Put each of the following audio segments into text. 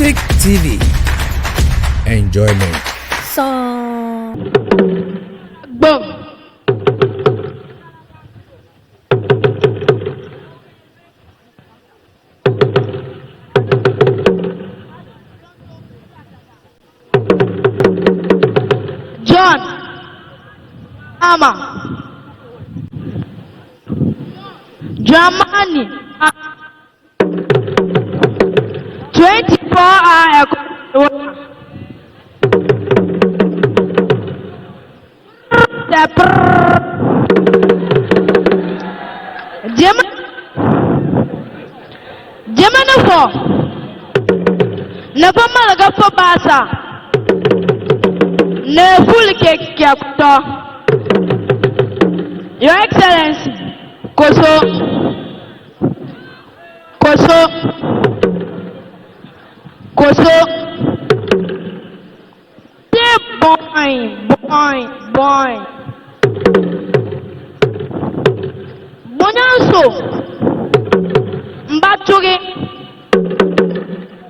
Tick TV. Enjoyment. Song. Boom. John. Ama. Germany. 24-hour. Germany for never malaga for basa ne full cake capto. Your Excellency, Koso boy Bonanso Mbatuge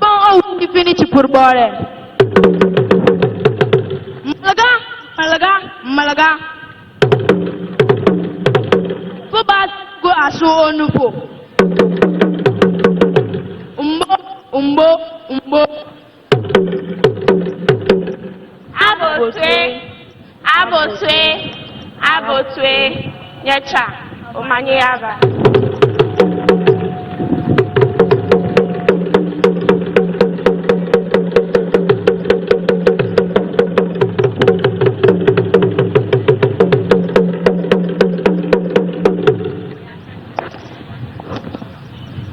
Bon au finish pour bore Malaga Fo ba go aso onupo Umbo Abotwe Nyecha Omanyaba.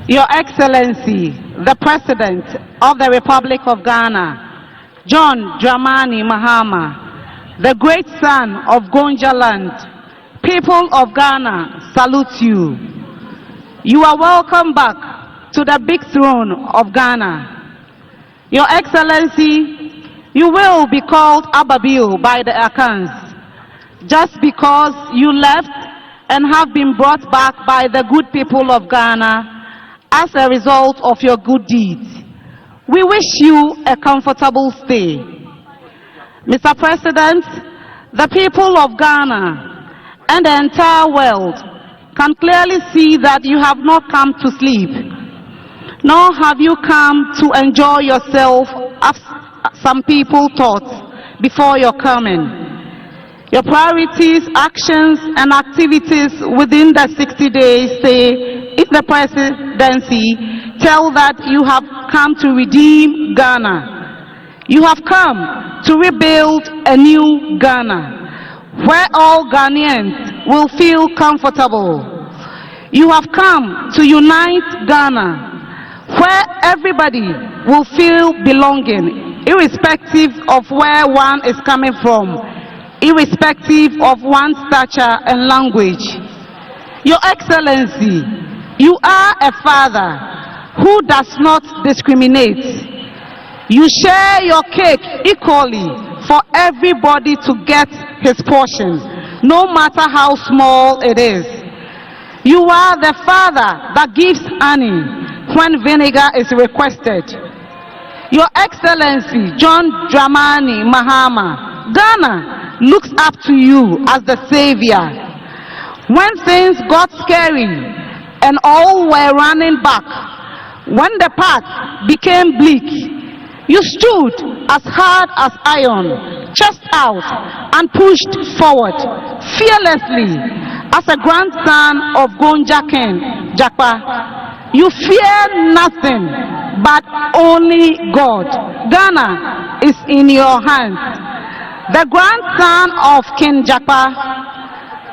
Your Excellency, the President of the Republic of Ghana, John Dramani Mahama, the great son of Gonja land, people of Ghana salute you. You are welcome back to the big throne of Ghana. Your Excellency, you will be called Ababil by the Akans, just because you left and have been brought back by the good people of Ghana as a result of your good deeds. We wish you a comfortable stay. Mr. President, the people of Ghana and the entire world can clearly see that you have not come to sleep, nor have you come to enjoy yourself as some people thought before your coming. Your priorities, actions, and activities within the 60 days stay in the presidency tell that you have come to redeem Ghana. You have come to rebuild a new Ghana, where all Ghanaians will feel comfortable. You have come to unite Ghana, where everybody will feel belonging, irrespective of where one is coming from, irrespective of one's stature and language. Your Excellency, you are a father who does not discriminate. You share your cake equally for everybody to get his portion, no matter how small it is. You are the father that gives honey when vinegar is requested. Your Excellency, John Dramani Mahama, Ghana looks up to you as the savior. When things got scary and all were running back, when the path became bleak, you stood as hard as iron, chest out, and pushed forward fearlessly as a grandson of Gonja King Jakpa. You fear nothing but only God. Ghana is in your hands. The grandson of King Jakpa,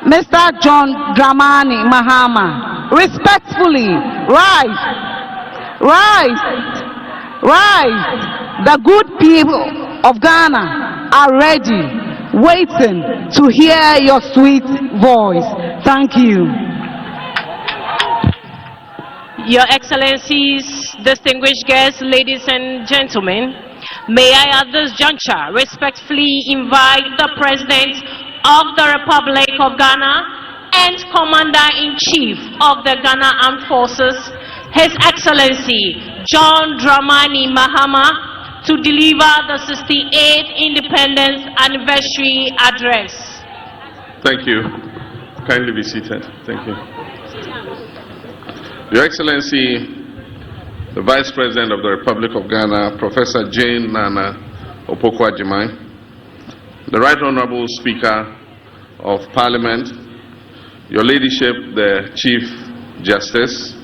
Mr. John Dramani Mahama, respectfully rise. The good people of Ghana are ready, waiting to hear your sweet voice. Thank you. Your Excellencies, distinguished guests, ladies and gentlemen, may I at this juncture respectfully invite the President of the Republic of Ghana and Commander-in-Chief of the Ghana Armed Forces, His Excellency John Dramani Mahama to deliver the 68th Independence Anniversary Address. Thank you. Kindly be seated. Thank you. Your Excellency, the Vice President of the Republic of Ghana, Professor Jane Nana Opoku-Agyeman, the Right Honorable Speaker of Parliament, Your Ladyship, the Chief Justice,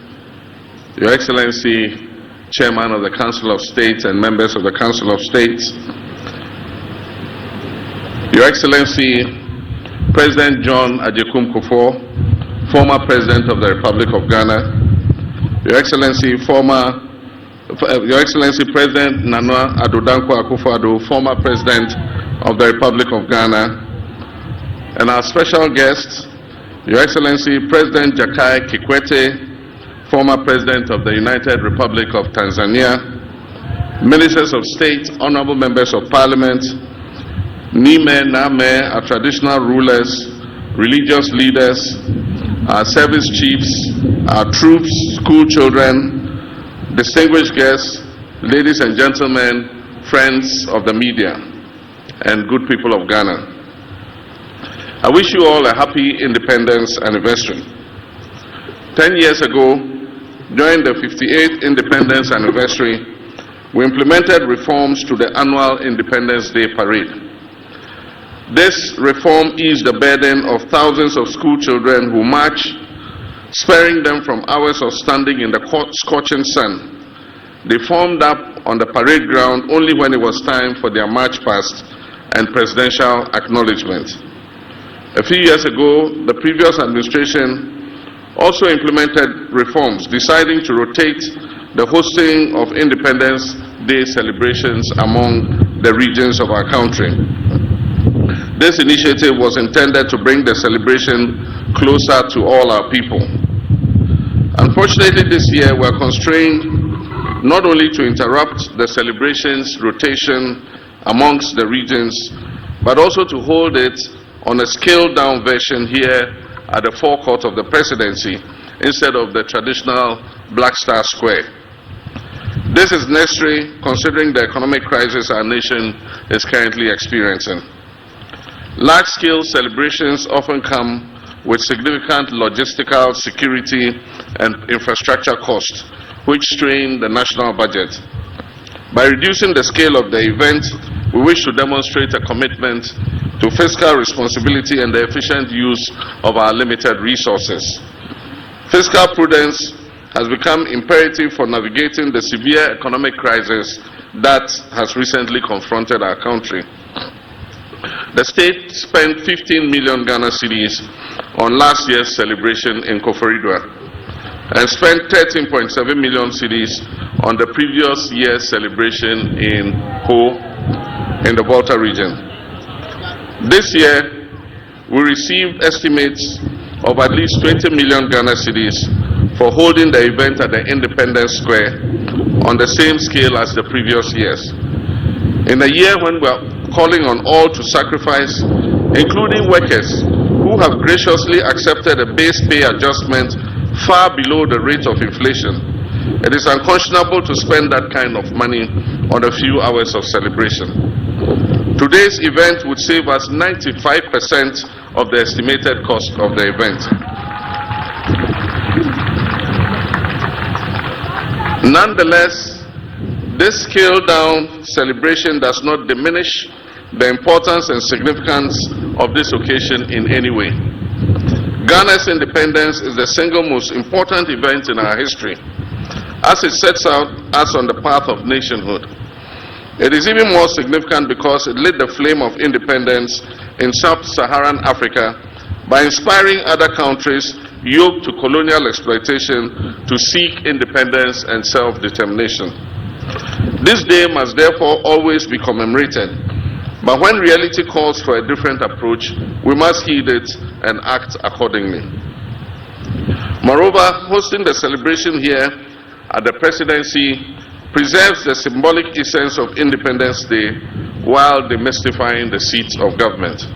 Your Excellency, Chairman of the Council of State and members of the Council of States, Your Excellency, President John Addo Kufour, former President of the Republic of Ghana, Your Excellency, President Nana Addo Akufo-Addo, former President of the Republic of Ghana, and our special guest, Your Excellency, President Jakaya Kikwete, former President of the United Republic of Tanzania, Ministers of State, Honorable Members of Parliament, Nime, Name, our traditional rulers, religious leaders, our service chiefs, our troops, school children, distinguished guests, ladies and gentlemen, friends of the media, and good people of Ghana. I wish you all a happy Independence Anniversary. 10 years ago, during the 58th Independence Anniversary, we implemented reforms to the annual Independence Day Parade. This reform eased the burden of thousands of school children who march, sparing them from hours of standing in the scorching sun. They formed up on the parade ground only when it was time for their march past and presidential acknowledgement. A few years ago, the previous administration also implemented reforms, deciding to rotate the hosting of Independence Day celebrations among the regions of our country. This initiative was intended to bring the celebration closer to all our people. Unfortunately, this year we are constrained not only to interrupt the celebrations rotation amongst the regions, but also to hold it on a scaled-down version here at the forecourt of the presidency instead of the traditional Black Star Square. This is necessary considering the economic crisis our nation is currently experiencing. Large-scale celebrations often come with significant logistical, security, and infrastructure costs, which strain the national budget. By reducing the scale of the event, we wish to demonstrate a commitment to fiscal responsibility and the efficient use of our limited resources. Fiscal prudence has become imperative for navigating the severe economic crisis that has recently confronted our country. The state spent 15 million Ghana cedis on last year's celebration in Kufour and spent 13.7 million cedis on the previous year's celebration in Ho in the Volta region. This year, we received estimates of at least 20 million Ghana cedis for holding the event at the Independence Square on the same scale as the previous years. In a year when we are calling on all to sacrifice, including workers who have graciously accepted a base pay adjustment far below the rate of inflation, it is unconscionable to spend that kind of money on a few hours of celebration. Today's event would save us 95% of the estimated cost of the event. Nonetheless, this scaled-down celebration does not diminish the importance and significance of this occasion in any way. Ghana's independence is the single most important event in our history, as it sets out us on the path of nationhood. It is even more significant because it lit the flame of independence in sub-Saharan Africa by inspiring other countries yoked to colonial exploitation to seek independence and self-determination. This day must therefore always be commemorated, but when reality calls for a different approach, we must heed it and act accordingly. Moreover, hosting the celebration here at the presidency preserves the symbolic essence of Independence Day while demystifying the seats of government.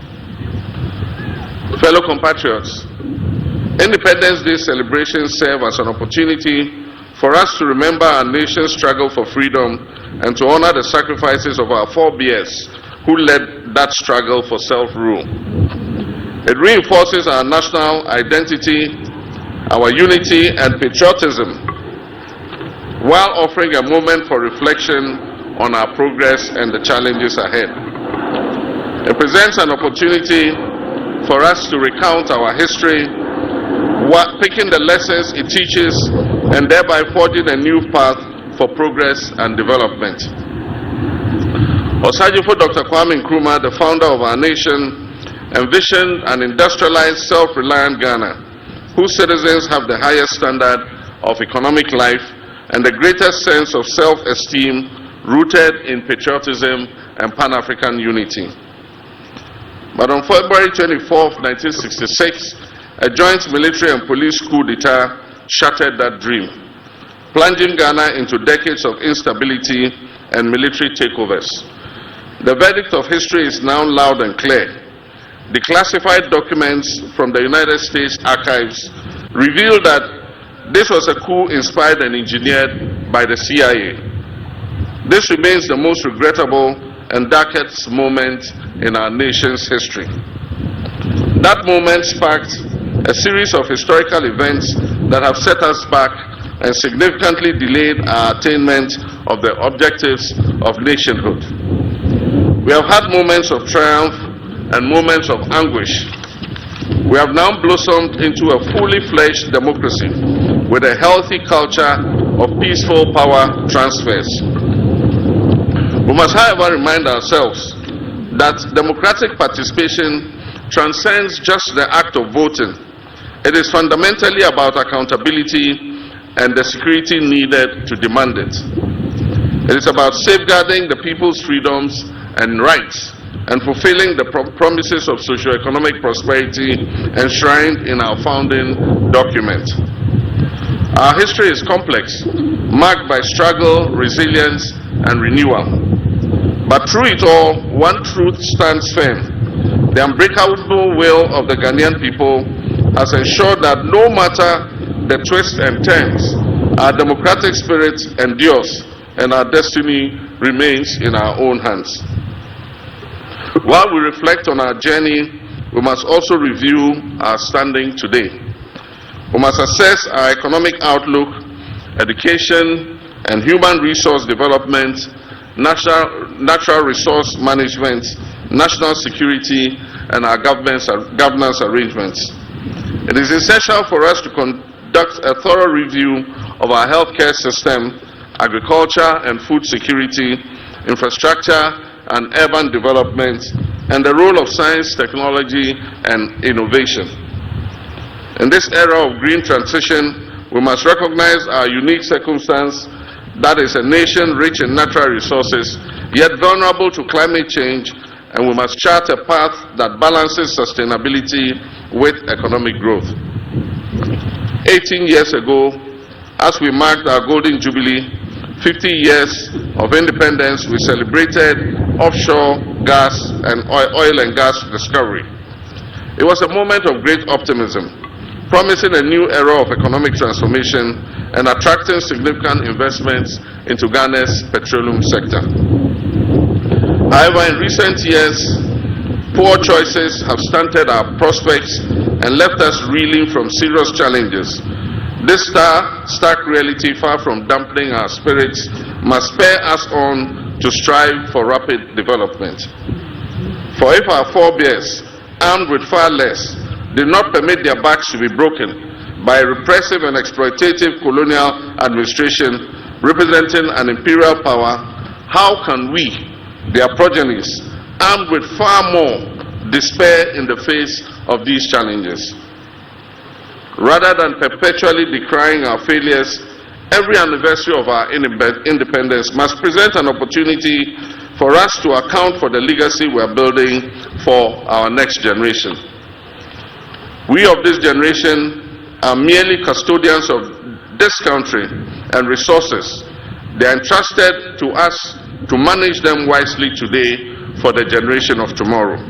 Fellow compatriots, Independence Day celebrations serve as an opportunity for us to remember our nation's struggle for freedom and to honor the sacrifices of our forebears who led that struggle for self-rule. It reinforces our national identity, our unity and patriotism, while offering a moment for reflection on our progress and the challenges ahead. It presents an opportunity for us to recount our history, picking the lessons it teaches and thereby forging a new path for progress and development. Osajifo Dr. Kwame Nkrumah, the founder of our nation, envisioned an industrialized, self-reliant Ghana, whose citizens have the highest standard of economic life and the greatest sense of self-esteem rooted in patriotism and Pan-African unity. But on February 24, 1966, a joint military and police coup d'etat shattered that dream, plunging Ghana into decades of instability and military takeovers. The verdict of history is now loud and clear. Declassified documents from the United States archives reveal that this was a coup inspired and engineered by the CIA. This remains the most regrettable and darkest moment in our nation's history. That moment sparked a series of historical events that have set us back and significantly delayed our attainment of the objectives of nationhood. We have had moments of triumph and moments of anguish. We have now blossomed into a fully fledged democracy with a healthy culture of peaceful power transfers. We must, however, remind ourselves that democratic participation transcends just the act of voting. It is fundamentally about accountability and the security needed to demand it. It is about safeguarding the people's freedoms and rights and fulfilling the promises of socio-economic prosperity enshrined in our founding document. Our history is complex, marked by struggle, resilience, and renewal. But through it all, one truth stands firm. The unbreakable will of the Ghanaian people has ensured that no matter the twists and turns, our democratic spirit endures and our destiny remains in our own hands. While we reflect on our journey, we must also review our standing today. We must assess our economic outlook, education and human resource development, natural resource management, national security, and our governance arrangements. It is essential for us to conduct a thorough review of our healthcare system, agriculture and food security, infrastructure and urban development, and the role of science, technology, and innovation. In this era of green transition, we must recognize our unique circumstance, that is a nation rich in natural resources, yet vulnerable to climate change, and we must chart a path that balances sustainability with economic growth. 18 years ago, as we marked our Golden Jubilee, 50 years of independence, we celebrated offshore gas and oil and gas discovery. It was a moment of great optimism, promising a new era of economic transformation and attracting significant investments into Ghana's petroleum sector. However, in recent years, poor choices have stunted our prospects and left us reeling from serious challenges. This stark reality, far from dampening our spirits, must spur us on to strive for rapid development. For if our forebears, armed with far less, did not permit their backs to be broken by a repressive and exploitative colonial administration representing an imperial power, how can we, their progenies, armed with far more, despair in the face of these challenges? Rather than perpetually decrying our failures, every anniversary of our independence must present an opportunity for us to account for the legacy we are building for our next generation. We of this generation are merely custodians of this country and resources. They are entrusted to us to manage them wisely today for the generation of tomorrow.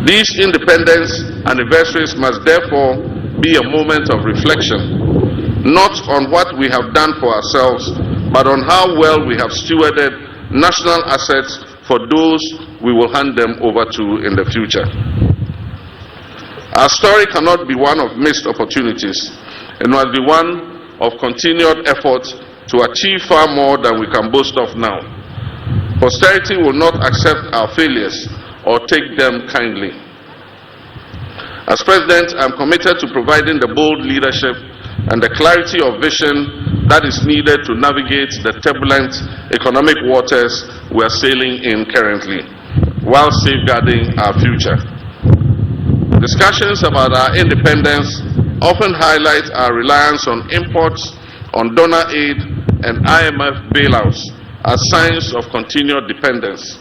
These independence anniversaries must therefore be a moment of reflection, not on what we have done for ourselves, but on how well we have stewarded national assets for those we will hand them over to in the future. Our story cannot be one of missed opportunities. It must be one of continued effort to achieve far more than we can boast of now. Posterity will not accept our failures or take them kindly. As President, I am committed to providing the bold leadership and the clarity of vision that is needed to navigate the turbulent economic waters we are sailing in currently, while safeguarding our future. Discussions about our independence often highlight our reliance on imports, on donor aid, and IMF bailouts as signs of continued dependence.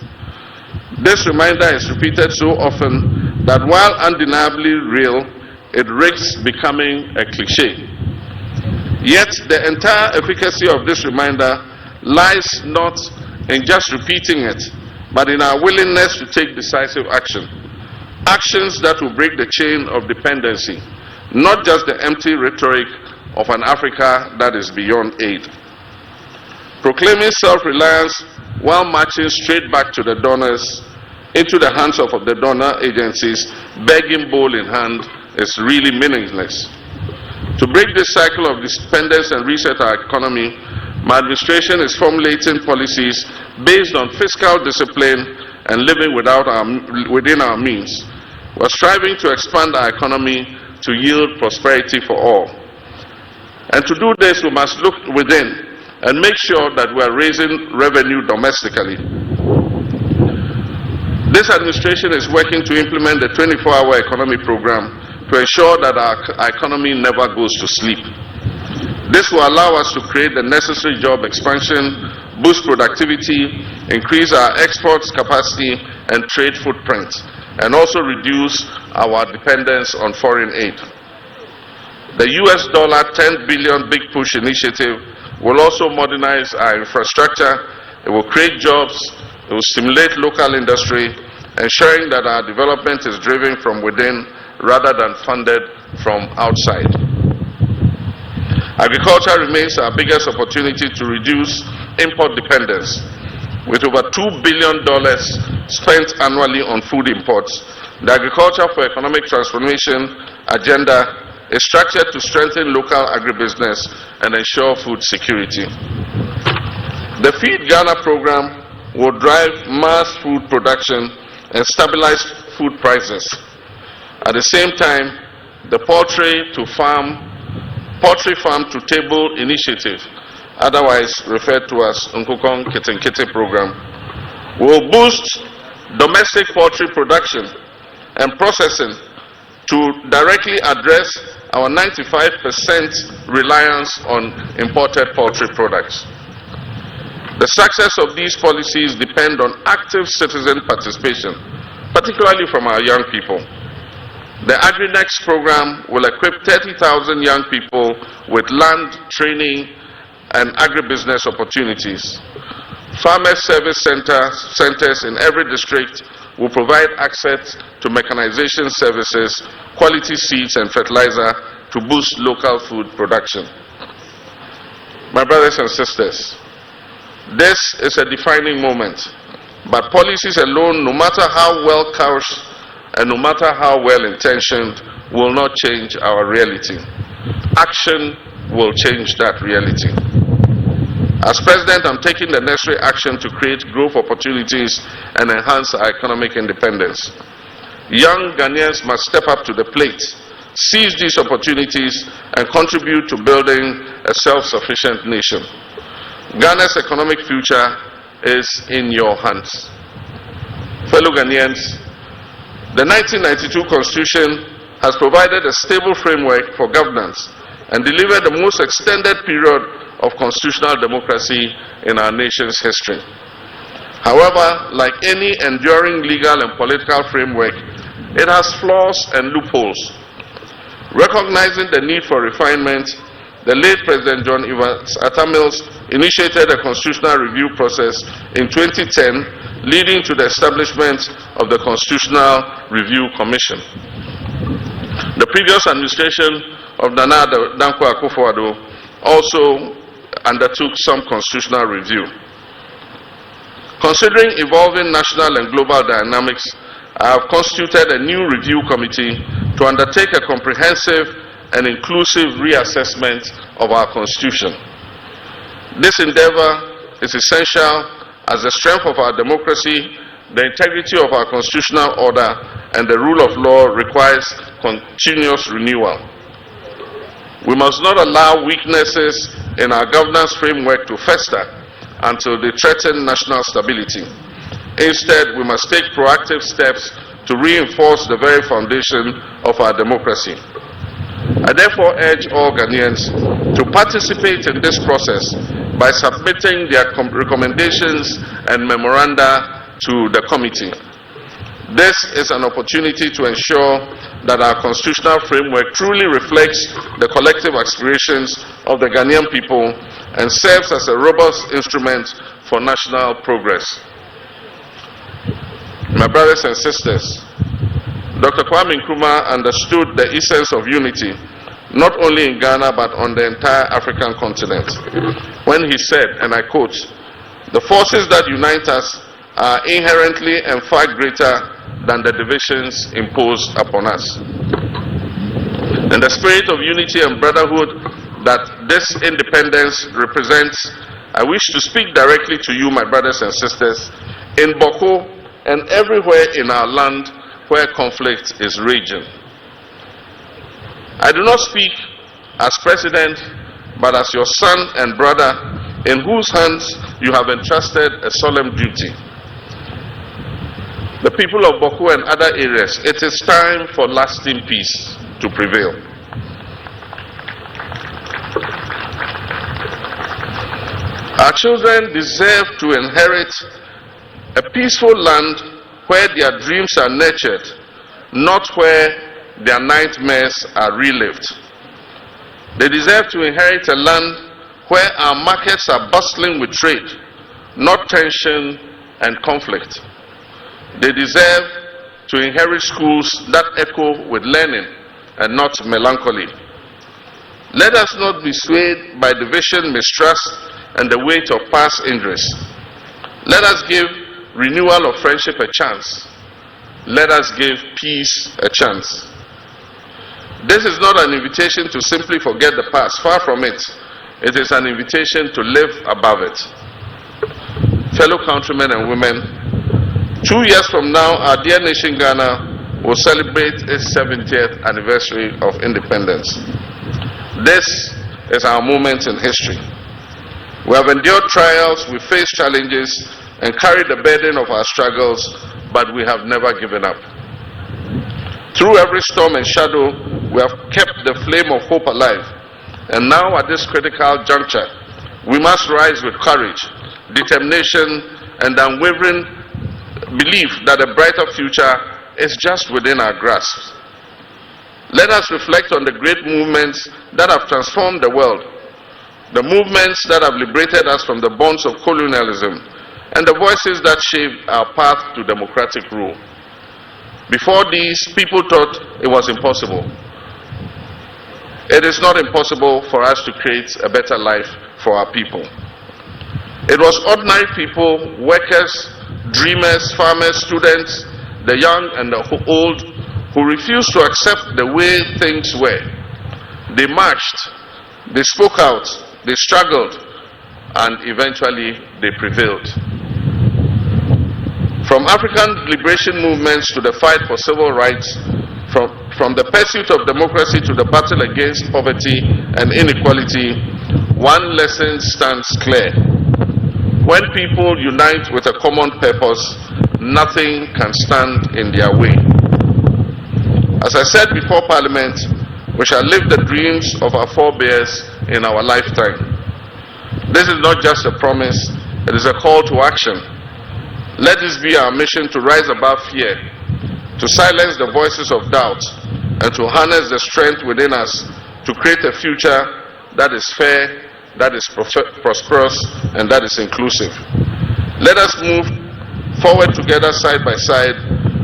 This reminder is repeated so often that while undeniably real, it risks becoming a cliché. Yet the entire efficacy of this reminder lies not in just repeating it, but in our willingness to take decisive action. Actions that will break the chain of dependency, not just the empty rhetoric of an Africa that is beyond aid. Proclaiming self-reliance while marching straight back to the donors, into the hands of the donor agencies, begging bowl in hand, is really meaningless. To break this cycle of dependence and reset our economy, my administration is formulating policies based on fiscal discipline and living within our means. We are striving to expand our economy to yield prosperity for all. And to do this, we must look within and make sure that we are raising revenue domestically. This administration is working to implement the 24-hour economy program to ensure that our economy never goes to sleep. This will allow us to create the necessary job expansion, boost productivity, increase our exports capacity and trade footprint, and also reduce our dependence on foreign aid. The US $10 billion Big Push initiative will also modernize our infrastructure. It will create jobs. It will stimulate local industry, ensuring that our development is driven from within rather than funded from outside. Agriculture remains our biggest opportunity to reduce import dependence. With over $2 billion spent annually on food imports, the Agriculture for Economic Transformation agenda is structured to strengthen local agribusiness and ensure food security. The Feed Ghana program will drive mass food production and stabilize food prices. At the same time, the Poultry Farm to Table initiative, otherwise referred to as Nkukong Kitinkiti program, will boost domestic poultry production and processing to directly address our 95% reliance on imported poultry products. The success of these policies depend on active citizen participation, particularly from our young people. The AgriNext program will equip 30,000 young people with land, training, and agribusiness opportunities. Farmer service centers in every district will provide access to mechanization services, quality seeds and fertilizer to boost local food production. My brothers and sisters, this is a defining moment, but policies alone, no matter how well couched and no matter how well intentioned, will not change our reality. Action will change that reality. As President, I'm taking the necessary action to create growth opportunities and enhance our economic independence. Young Ghanaians must step up to the plate, seize these opportunities, and contribute to building a self-sufficient nation. Ghana's economic future is in your hands. Fellow Ghanaians, the 1992 Constitution has provided a stable framework for governance and delivered the most extended period of constitutional democracy in our nation's history. However, like any enduring legal and political framework, it has flaws and loopholes. Recognizing the need for refinement, the late President John Evans Atta Mills initiated a constitutional review process in 2010, leading to the establishment of the Constitutional Review Commission. The previous administration of Nana Addo Kufour also undertook some constitutional review. Considering evolving national and global dynamics, I have constituted a new review committee to undertake a comprehensive and inclusive reassessment of our Constitution. This endeavor is essential as the strength of our democracy, the integrity of our constitutional order, and the rule of law requires continuous renewal. We must not allow weaknesses in our governance framework to fester until they threaten national stability. Instead, we must take proactive steps to reinforce the very foundation of our democracy. I therefore urge all Ghanaians to participate in this process by submitting their recommendations and memoranda to the committee. This is an opportunity to ensure that our constitutional framework truly reflects the collective aspirations of the Ghanaian people and serves as a robust instrument for national progress. My brothers and sisters, Dr. Kwame Nkrumah understood the essence of unity, not only in Ghana but on the entire African continent, when he said, and I quote, "The forces that unite us are inherently and far greater than the divisions imposed upon us." In the spirit of unity and brotherhood that this independence represents, I wish to speak directly to you, my brothers and sisters, in Boko and everywhere in our land where conflict is raging. I do not speak as president, but as your son and brother, in whose hands you have entrusted a solemn duty. The people of Boko and other areas, it is time for lasting peace to prevail. Our children deserve to inherit a peaceful land where their dreams are nurtured, not where their nightmares are relived. They deserve to inherit a land where our markets are bustling with trade, not tension and conflict. They deserve to inherit schools that echo with learning and not melancholy. Let us not be swayed by division, mistrust, and the weight of past injuries. Let us give renewal of friendship a chance. Let us give peace a chance. This is not an invitation to simply forget the past. Far from it. It is an invitation to live above it. Fellow countrymen and women, 2 years from now, our dear nation Ghana will celebrate its 70th anniversary of independence. This is our moment in history. We have endured trials, we faced challenges, and carried the burden of our struggles, but we have never given up. Through every storm and shadow, we have kept the flame of hope alive. And now at this critical juncture, we must rise with courage, determination, and unwavering belief that a brighter future is just within our grasp. Let us reflect on the great movements that have transformed the world, the movements that have liberated us from the bonds of colonialism, and the voices that shaped our path to democratic rule. Before these, people thought it was impossible. It is not impossible for us to create a better life for our people. It was ordinary people, workers, dreamers, farmers, students, the young and the old, who refused to accept the way things were. They marched, they spoke out, they struggled, and eventually they prevailed. From African liberation movements to the fight for civil rights, from the pursuit of democracy to the battle against poverty and inequality, one lesson stands clear. When people unite with a common purpose, nothing can stand in their way. As I said before Parliament, we shall live the dreams of our forebears in our lifetime. This is not just a promise, it is a call to action. Let this be our mission to rise above fear, to silence the voices of doubt, and to harness the strength within us to create a future that is fair, that is prosperous, and that is inclusive. Let us move forward together side by side,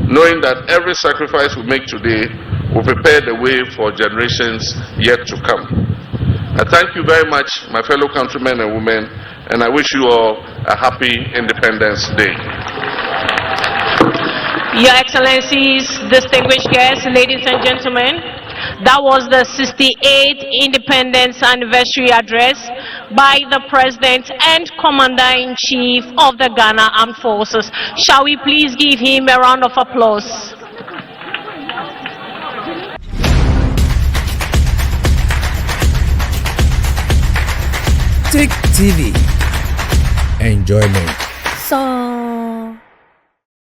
knowing that every sacrifice we make today will prepare the way for generations yet to come. I thank you very much, my fellow countrymen and women, and I wish you all a happy Independence Day. Your Excellencies, distinguished guests, ladies and gentlemen, that was the 68th Independence Anniversary Address by the President and Commander-in-Chief of the Ghana Armed Forces. Shall we please give him a round of applause? Tick TV. Enjoyment. Song.